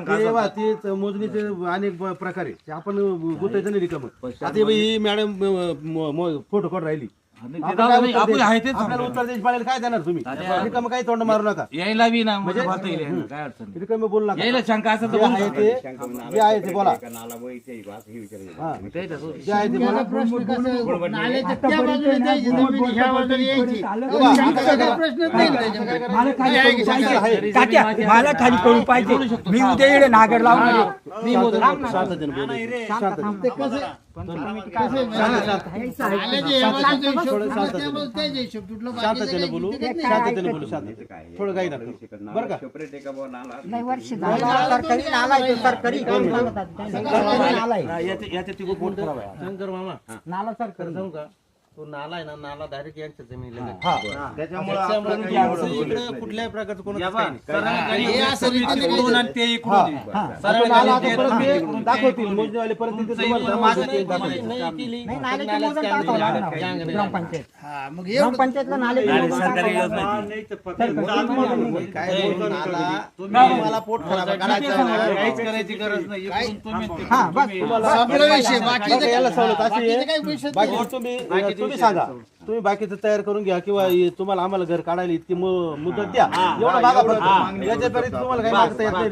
तेव्हा ते मोजणीचे अनेक प्रकार आहे ते आपण गुतायचं नाही रिकामं. आता ही मॅडम फोटो काढून राहिली, आपल्याला उत्तर द्यायची पाहिजे. काय देणार तुम्ही? रिकामं काही तोंड मारू नका, यायला बी ना म्हणजे काय अडचण रिकामं बोलू नका. यायला शंका असं जे आहे ते बोला, जे आहे ते बोला. मला खाली कळू पाहिजे. मी उद्या येडे नागर लावणार. शांततेने बोलू. शांततेने बोलू, शांततेने बोलू, शांततेने. थोडं काही नका बरं का. याच्या ती बोट खराब आहे. शंकर मामा नाला सर कर जाऊ का? तो नाला आहे ना, नाला डायरेक्ट यांच्या जमिनीला त्याच्यामुळे कुठल्याही प्रकारचं कोण दाखवतील मोजणीवाले परत ग्रामपंचायतला नाले मला पोट खराब करायची गरज नाही. तुम्ही सांगा, तुम्ही बाकीचं तयार करून घ्या किंवा तुम्हाला आम्हाला घर काढायला इतकी मुदत द्या, एवढा भागा पडतो. याच्यापर्यंत तुम्हाला काही मागता येत नाही.